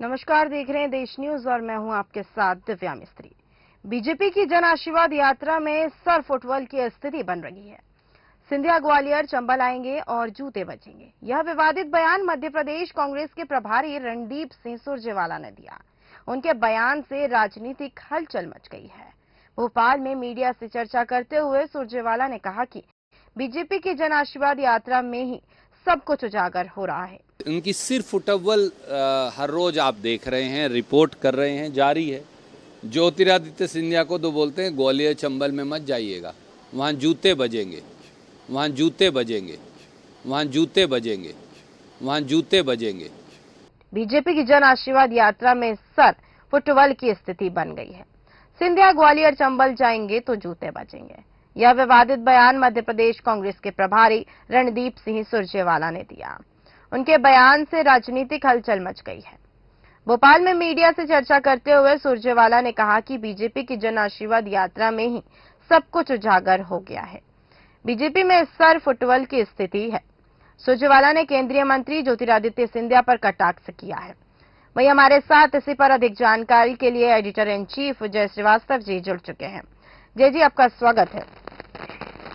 नमस्कार, देख रहे हैं देश न्यूज और मैं हूं आपके साथ दिव्या मिस्त्री। बीजेपी की जन आशीर्वाद यात्रा में सर फुटबॉल की स्थिति बन रही है। सिंधिया ग्वालियर चंबल आएंगे और जूते बजेंगे, यह विवादित बयान मध्य प्रदेश कांग्रेस के प्रभारी रणदीप सिंह सुरजेवाला ने दिया। उनके बयान से राजनीतिक हलचल मच गई है। भोपाल में मीडिया से चर्चा करते हुए सुरजेवाला ने कहा कि बीजेपी की जन आशीर्वाद यात्रा में ही सब कुछ उजागर हो रहा है। उनकी सिर्फ फुटबॉल हर रोज आप देख रहे हैं, रिपोर्ट कर रहे हैं, जारी है। ज्योतिरादित्य सिंधिया को तो बोलते हैं ग्वालियर चंबल में मत जाइएगा, वहाँ जूते बजेंगे, वहाँ जूते बजेंगे, वहाँ जूते बजेंगे, वहाँ जूते बजेंगे। बीजेपी की जन आशीर्वाद यात्रा में सर फुटबॉल की स्थिति बन गई है। सिंधिया ग्वालियर चंबल जाएंगे तो जूते बजेंगे, यह विवादित बयान मध्य प्रदेश कांग्रेस के प्रभारी रणदीप सिंह सुरजेवाला ने दिया। उनके बयान से राजनीतिक हलचल मच गई है। भोपाल में मीडिया से चर्चा करते हुए सुरजेवाला ने कहा कि बीजेपी की जन आशीर्वाद यात्रा में ही सब कुछ उजागर हो गया है। बीजेपी में सर फुटबॉल की स्थिति है। सुरजेवाला ने केंद्रीय मंत्री ज्योतिरादित्य सिंधिया पर कटाक्ष किया है। वहीं हमारे साथ इसी पर अधिक जानकारी के लिए एडिटर इन चीफ जय श्रीवास्तव जी जुड़ चुके हैं। जय जी, आपका स्वागत है।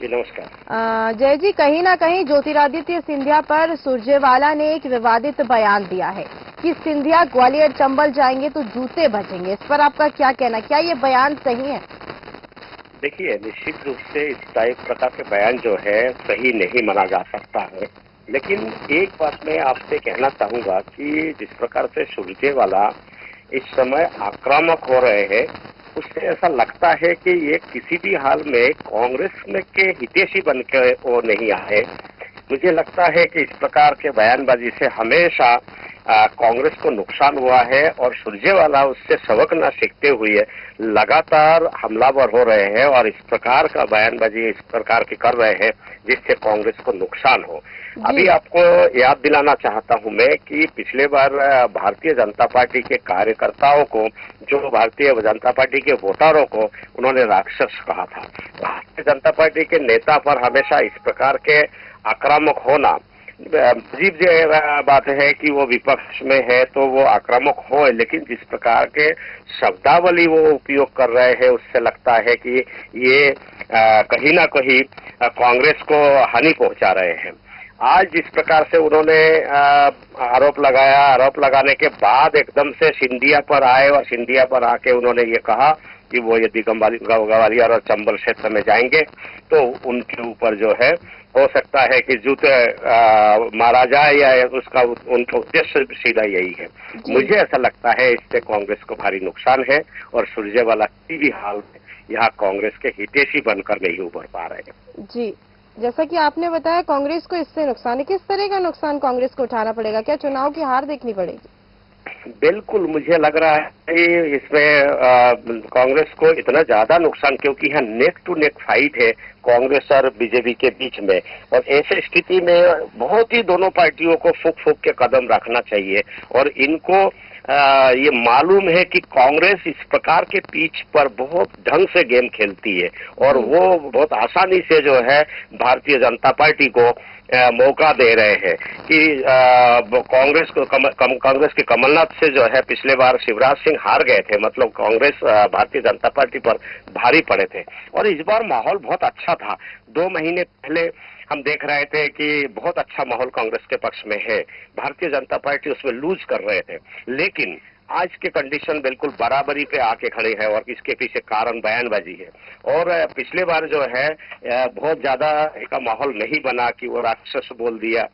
नमस्कार। जय जी, कहीं ना कहीं ज्योतिरादित्य सिंधिया पर सुरजेवाला ने एक विवादित बयान दिया है कि सिंधिया ग्वालियर चंबल जाएंगे तो जूते बजेंगे। इस पर आपका क्या कहना, क्या ये बयान सही है? देखिए, निश्चित रूप से इस प्रकार के बयान जो है सही नहीं माना जा सकता है, लेकिन एक बात मैं आपसे कहना चाहूंगा कि जिस प्रकार से सुरजेवाला इस समय आक्रामक हो रहे हैं, उससे ऐसा लगता है कि ये किसी भी हाल में कांग्रेस में के हितैषी बन के वो नहीं आए। मुझे लगता है कि इस प्रकार के बयानबाजी से हमेशा कांग्रेस को नुकसान हुआ है और सुरजेवाला उससे सबक न सीखते हुए लगातार हमलावर हो रहे हैं और इस प्रकार का बयानबाजी इस प्रकार की कर रहे हैं जिससे कांग्रेस को नुकसान हो। अभी आपको याद दिलाना चाहता हूं मैं कि पिछले बार भारतीय जनता पार्टी के कार्यकर्ताओं को, जो भारतीय जनता पार्टी के वोटरों को उन्होंने राक्षस कहा था। भारतीय जनता पार्टी के नेता पर हमेशा इस प्रकार के आक्रामक होना, अजीब बात है कि वो विपक्ष में है तो वो आक्रामक हो, लेकिन जिस प्रकार के शब्दावली वो उपयोग कर रहे हैं उससे लगता है कि ये कहीं ना कहीं कांग्रेस को हानि पहुंचा रहे हैं। आज जिस प्रकार से उन्होंने आरोप लगाया, आरोप लगाने के बाद एकदम से सिंधिया पर आए और सिंधिया पर आके उन्होंने ये कहा कि वो यदि ग्वालियर और चंबल क्षेत्र में जाएंगे तो उनके ऊपर जो है हो सकता है कि जूते मारा जाए, या उसका उनका उद्देश्य सीधा यही है। मुझे ऐसा लगता है इससे कांग्रेस को भारी नुकसान है और सुरजेवाला किसी भी हाल में यहाँ कांग्रेस के हितैषी बनकर नहीं उभर पा रहे हैं। जी, जैसा कि आपने बताया कांग्रेस को इससे नुकसान है। किस तरह का नुकसान कांग्रेस को उठाना पड़ेगा? क्या चुनाव की हार देखनी पड़ेगी? बिल्कुल, मुझे लग रहा है इसमें कांग्रेस को इतना ज्यादा नुकसान, क्योंकि यहाँ नेक टू नेक फाइट है कांग्रेस और बीजेपी के बीच में, और ऐसे स्थिति में बहुत ही दोनों पार्टियों को फूक के कदम रखना चाहिए। और इनको ये मालूम है कि कांग्रेस इस प्रकार के पिच पर बहुत ढंग से गेम खेलती है और वो बहुत आसानी से जो है भारतीय जनता पार्टी को मौका दे रहे हैं कि कांग्रेस के कमलनाथ से जो है पिछले बार शिवराज सिंह हार गए थे, मतलब कांग्रेस भारतीय जनता पार्टी पर भारी पड़े थे। और इस बार माहौल बहुत अच्छा था। 2 महीने पहले हम देख रहे थे कि बहुत अच्छा माहौल कांग्रेस के पक्ष में है, भारतीय जनता पार्टी उसमें लूज कर रहे थे, लेकिन आज के कंडीशन बिल्कुल बराबरी पे आके खड़े हैं और इसके पीछे कारण बयानबाजी है। और पिछले बार जो है बहुत ज्यादा का माहौल नहीं बना कि वो राक्षस बोल दिया,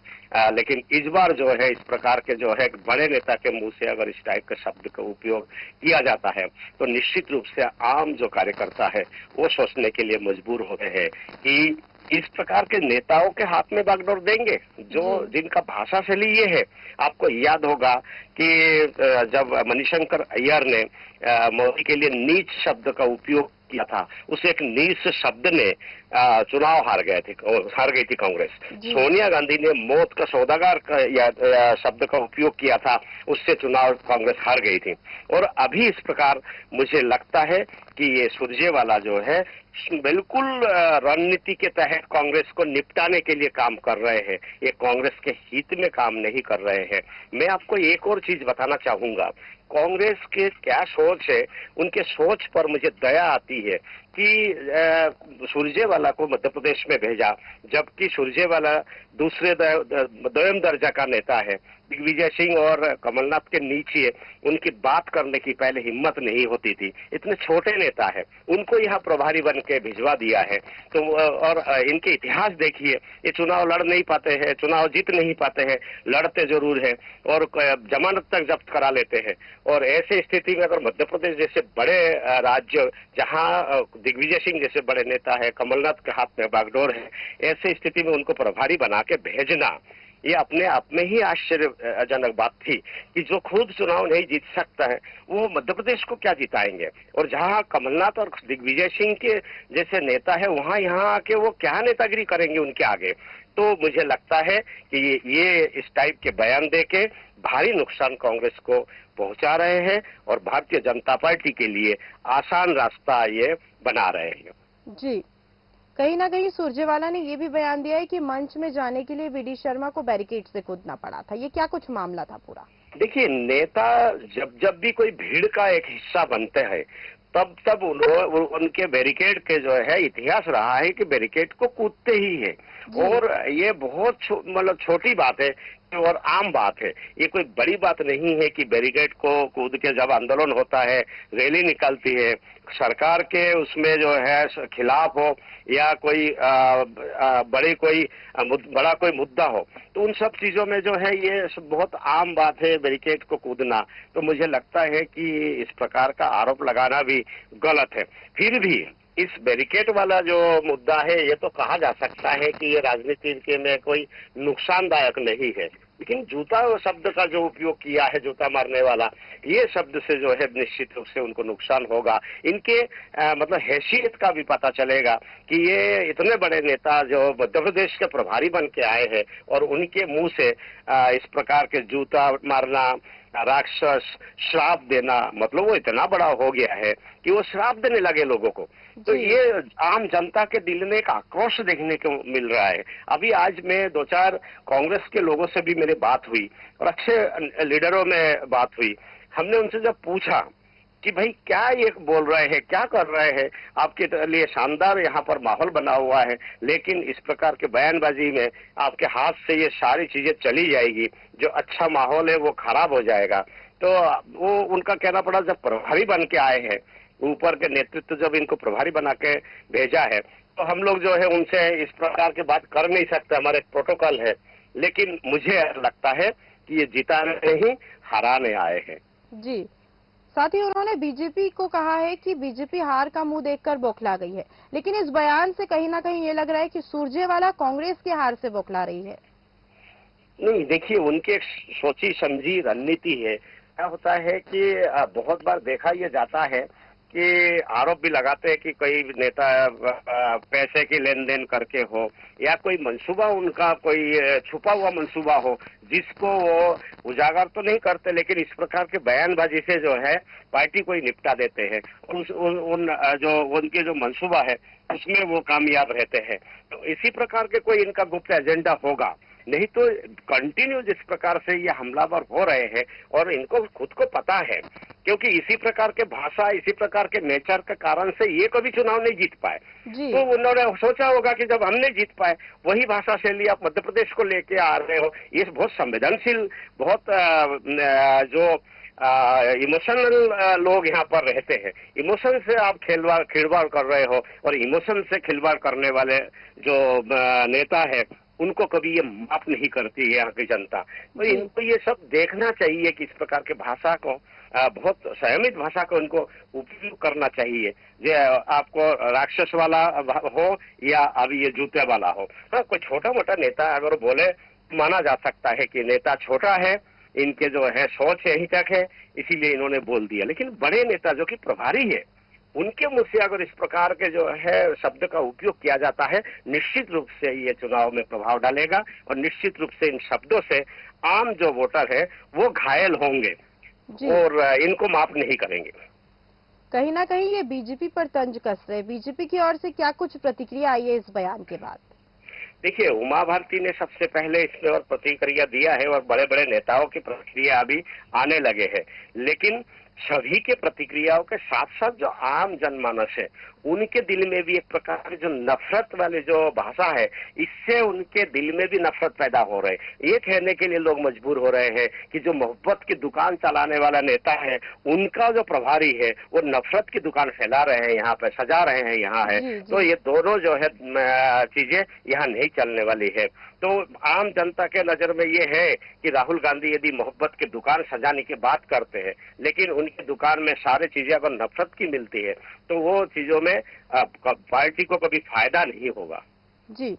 लेकिन इस बार जो है इस प्रकार के जो है बड़े नेता के मुंह से अगर इस टाइप के शब्द का उपयोग किया जाता है तो निश्चित रूप से आम जो कार्यकर्ता है वो सोचने के लिए मजबूर होते हैं कि इस प्रकार के नेताओं के हाथ में बागडोर देंगे जो जिनका भाषा शैली ये है। आपको याद होगा कि जब मणिशंकर अय्यर ने मोदी के लिए नीच शब्द का उपयोग किया था, उस एक नीच शब्द ने चुनाव हार गई थी कांग्रेस। सोनिया गांधी ने मौत का सौदागर या शब्द का उपयोग किया था, उससे चुनाव कांग्रेस हार गई थी। और अभी इस प्रकार मुझे लगता है कि ये सुरजेवाला जो है बिल्कुल रणनीति के तहत कांग्रेस को निपटाने के लिए काम कर रहे हैं, ये कांग्रेस के हित में काम नहीं कर रहे हैं। मैं आपको एक और चीज बताना चाहूंगा, कांग्रेस के क्या सोच है, उनके सोच पर मुझे दया आती है कि सुरजेवाला को मध्य प्रदेश में भेजा, जबकि सुरजेवाला दूसरे दोयम दर्जा का नेता है। दिग्विजय सिंह और कमलनाथ के नीचे उनकी बात करने की पहले हिम्मत नहीं होती थी, इतने छोटे नेता है, उनको यहाँ प्रभारी बन के भिजवा दिया है। तो और इनके इतिहास देखिए, ये चुनाव लड़ नहीं पाते हैं, चुनाव जीत नहीं पाते हैं, लड़ते जरूर है और जमानत तक जब्त करा लेते हैं। और ऐसे स्थिति में अगर मध्य प्रदेश जैसे बड़े राज्य, जहाँ दिग्विजय सिंह जैसे बड़े नेता है, कमलनाथ के हाथ में बागडोर है, ऐसे स्थिति में उनको प्रभारी बना के भेजना, ये अपने आप में ही आश्चर्यजनक बात थी कि जो खुद चुनाव नहीं जीत सकता है वो मध्य प्रदेश को क्या जिताएंगे। और जहां कमलनाथ और दिग्विजय सिंह के जैसे नेता है, वहां यहाँ आके वो क्या नेतागिरी करेंगे उनके आगे। तो मुझे लगता है कि ये इस टाइप के बयान देके भारी नुकसान कांग्रेस को पहुंचा रहे हैं और भारतीय जनता पार्टी के लिए आसान रास्ता ये बना रहे हैं। जी, कहीं ना कहीं सुरजेवाला ने ये भी बयान दिया है कि मंच में जाने के लिए वीडी शर्मा को बैरिकेड से कूदना पड़ा था। ये क्या कुछ मामला था पूरा? देखिए, नेता जब भी कोई भीड़ का एक हिस्सा बनते हैं, तब उनके बैरिकेड के जो है इतिहास रहा है कि बैरिकेड को कूदते ही है। और ये बहुत मतलब छोटी बात है और आम बात है, ये कोई बड़ी बात नहीं है कि बैरिकेड को कूद के जब आंदोलन होता है, रैली निकलती है, सरकार के उसमें जो है खिलाफ हो या कोई बड़ा कोई मुद्दा हो, तो उन सब चीजों में जो है ये बहुत आम बात है बैरिकेड को कूदना। तो मुझे लगता है कि इस प्रकार का आरोप लगाना भी गलत है। फिर भी इस बैरिकेड वाला जो मुद्दा है, ये तो कहा जा सकता है कि ये राजनीति के में कोई नुकसानदायक नहीं है, लेकिन जूता शब्द का जो उपयोग किया है, जूता मारने वाला, ये शब्द से जो है निश्चित रूप से उनको नुकसान होगा। इनके मतलब हैसियत का भी पता चलेगा कि ये इतने बड़े नेता जो मध्य प्रदेश के प्रभारी बन के आए हैं और उनके मुंह से इस प्रकार के जूता मारना, राक्षस, श्राप देना, मतलब वो इतना बड़ा हो गया है कि वो श्राप देने लगे लोगों को। तो ये आम जनता के दिल में एक आक्रोश देखने को मिल रहा है। अभी आज मैं 2-4 कांग्रेस के लोगों से भी मेरी बात हुई और अच्छे लीडरों में बात हुई। हमने उनसे जब पूछा कि भाई क्या ये बोल रहे हैं, क्या कर रहे हैं, आपके लिए शानदार यहाँ पर माहौल बना हुआ है, लेकिन इस प्रकार के बयानबाजी में आपके हाथ से ये सारी चीजें चली जाएगी, जो अच्छा माहौल है वो खराब हो जाएगा। तो वो उनका कहना पड़ा, जब प्रभारी बन के आए हैं, ऊपर के नेतृत्व जब इनको प्रभारी बना के भेजा है, तो हम लोग जो है उनसे इस प्रकार की बात कर नहीं सकते, हमारे प्रोटोकॉल है। लेकिन मुझे लगता है कि ये जिताने नहीं, हराने आए हैं। जी, साथ ही उन्होंने बीजेपी को कहा है कि बीजेपी हार का मुंह देखकर बौखला गई है, लेकिन इस बयान से कहीं ना कहीं ये लग रहा है कि सुरजेवाला कांग्रेस के हार से बौखला रही है। नहीं, देखिए, उनके सोची समझी रणनीति है। क्या होता है कि बहुत बार देखा यह जाता है कि आरोप भी लगाते हैं कि कोई नेता पैसे की लेन देन करके हो या कोई मंसूबा, उनका कोई छुपा हुआ मंसूबा हो, जिसको वो उजागर तो नहीं करते, लेकिन इस प्रकार के बयानबाजी से जो है पार्टी को ही निपटा देते हैं। जो उनके जो मंसूबा है उसमें वो कामयाब रहते हैं। तो इसी प्रकार के कोई इनका गुप्त एजेंडा होगा, नहीं तो कंटिन्यू जिस प्रकार से ये हमलावर हो रहे हैं और इनको खुद को पता है, क्योंकि इसी प्रकार के भाषा, इसी प्रकार के नेचर के कारण से ये कभी चुनाव नहीं जीत पाए। तो उन्होंने सोचा होगा कि जब हम नहीं जीत पाए, वही भाषा शैली आप मध्य प्रदेश को लेके आ रहे हो। ये बहुत संवेदनशील, बहुत जो इमोशनल लोग यहाँ पर रहते हैं, इमोशन से आप खिलवाड़ कर रहे हो, और इमोशन से खिलवाड़ करने वाले जो नेता है उनको कभी ये माफ नहीं करती है यहाँ की जनता। तो इनको ये सब देखना चाहिए कि इस प्रकार के भाषा को, बहुत संयमित भाषा को इनको उपयोग करना चाहिए। जो आपको राक्षस वाला हो या अभी ये जूते वाला हो। हाँ, कोई छोटा मोटा नेता अगर बोले माना जा सकता है कि नेता छोटा है, इनके जो है सोच यहीं तक है, इसीलिए इन्होंने बोल दिया। लेकिन बड़े नेता जो कि प्रभारी है, उनके मुंह से अगर इस प्रकार के जो है शब्द का उपयोग किया जाता है, निश्चित रूप से ये चुनाव में प्रभाव डालेगा और निश्चित रूप से इन शब्दों से आम जो वोटर है वो घायल होंगे और इनको माफ नहीं करेंगे। कहीं ना कहीं ये बीजेपी पर तंज कस रहे। बीजेपी की ओर से क्या कुछ प्रतिक्रिया आई है इस बयान के बाद? देखिए, उमा भारती ने सबसे पहले इसमें और प्रतिक्रिया दिया है और बड़े बड़े नेताओं की प्रतिक्रिया अभी आने लगे हैं, लेकिन सभी के प्रतिक्रियाओं के साथ साथ जो आम जनमानस है उनके दिल में भी एक प्रकार की जो नफरत वाली जो भाषा है, इससे उनके दिल में भी नफरत पैदा हो रही है। ये कहने के लिए लोग मजबूर हो रहे हैं कि जो मोहब्बत की दुकान चलाने वाला नेता है, उनका जो प्रभारी है वो नफरत की दुकान फैला रहे हैं, यहाँ पे सजा रहे हैं, यहाँ है। तो ये दोनों जो है चीजें यहाँ नहीं चलने वाली है। तो आम जनता के नजर में ये है कि राहुल गांधी यदि मोहब्बत की दुकान सजाने की बात करते हैं, लेकिन उनकी दुकान में सारी चीजें अगर नफरत की मिलती है तो वो चीजों में पार्टी को कभी फायदा नहीं होगा। जी,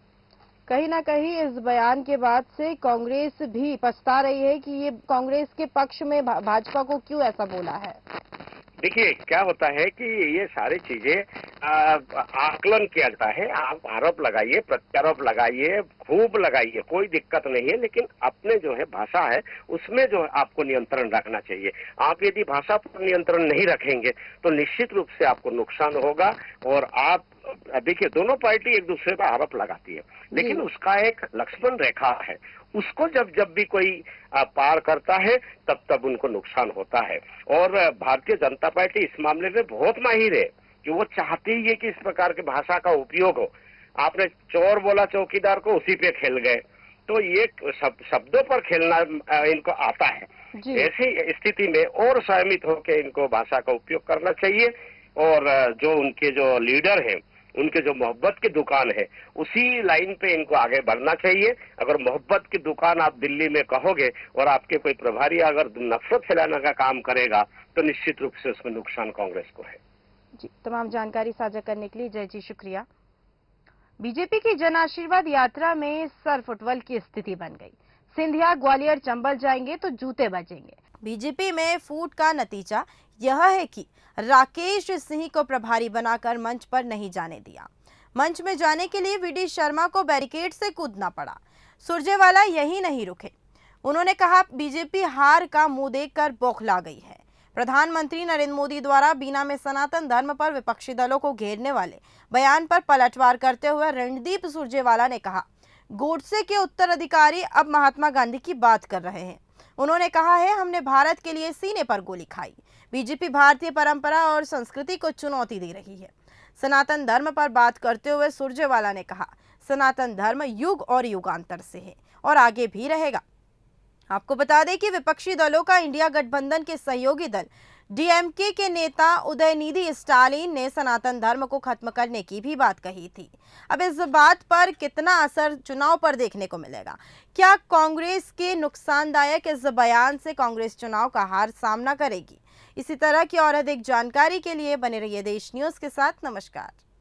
कहीं ना कहीं इस बयान के बाद से कांग्रेस भी पछता रही है कि ये कांग्रेस के पक्ष में भाजपा को क्यों ऐसा बोला है। देखिए, क्या होता है कि ये सारी चीजें आकलन किया जाता है। आप आरोप लगाइए, प्रत्यारोप लगाइए, खूब लगाइए, कोई दिक्कत नहीं है, लेकिन अपने जो है भाषा है उसमें जो है आपको नियंत्रण रखना चाहिए। आप यदि भाषा पर नियंत्रण नहीं रखेंगे तो निश्चित रूप से आपको नुकसान होगा। और आप देखिए, दोनों पार्टी एक दूसरे पर आरोप लगाती है, लेकिन उसका एक लक्ष्मण रेखा है, उसको जब जब भी कोई पार करता है तब तब उनको नुकसान होता है। और भारतीय जनता पार्टी इस मामले में बहुत माहिर है कि वो चाहती है कि इस प्रकार की भाषा का उपयोग हो। आपने चोर बोला चौकीदार को, उसी पे खेल गए। तो ये शब्दों पर खेलना इनको आता है। ऐसी स्थिति में और संयमित होकर इनको भाषा का उपयोग करना चाहिए। और जो उनके जो लीडर हैं, उनके जो मोहब्बत की दुकान है, उसी लाइन पे इनको आगे बढ़ना चाहिए। अगर मोहब्बत की दुकान आप दिल्ली में कहोगे और आपके कोई प्रभारी अगर नफरत फैलाने का काम करेगा तो निश्चित रूप से उसमें नुकसान कांग्रेस को है। जी, तमाम जानकारी साझा करने के लिए जय जी शुक्रिया। बीजेपी की जन आशीर्वाद यात्रा में सर फुटबॉल की स्थिति बन गई। सिंधिया ग्वालियर चंबल जाएंगे तो जूते बजेंगे। बीजेपी में फूट का नतीजा यह है कि राकेश सिंह को प्रभारी बनाकर मंच पर नहीं जाने दिया। मंच में जाने के लिए वीडी शर्मा को बैरिकेड से कूदना पड़ा। सुरजेवाला यही नहीं रुके। उन्होंने कहा, बीजेपी हार का मुंह देखकर बौखला गई है। प्रधानमंत्री नरेंद्र मोदी द्वारा बीना में सनातन धर्म पर विपक्षी दलों को घेरने वाले बयान पर पलटवार करते हुए रणदीप सुरजेवाला ने कहा, गोडसे के उत्तराधिकारी अब महात्मा गांधी की बात कर रहे हैं। उन्होंने कहा है, हमने भारत के लिए सीने पर गोली खाई। बीजेपी भारतीय परंपरा और संस्कृति को चुनौती दे रही है। सनातन धर्म पर बात करते हुए सुरजेवाला ने कहा, सनातन धर्म युग और युगांतर से है और आगे भी रहेगा। आपको बता दें कि विपक्षी दलों का इंडिया गठबंधन के सहयोगी दल डीएमके के नेता उदयनिधि स्टालिन ने सनातन धर्म को खत्म करने की भी बात कही थी। अब इस बात पर कितना असर चुनाव पर देखने को मिलेगा? क्या कांग्रेस के नुकसानदायक इस बयान से कांग्रेस चुनाव का हार सामना करेगी? इसी तरह की और अधिक जानकारी के लिए बने रहिए देश न्यूज के साथ। नमस्कार।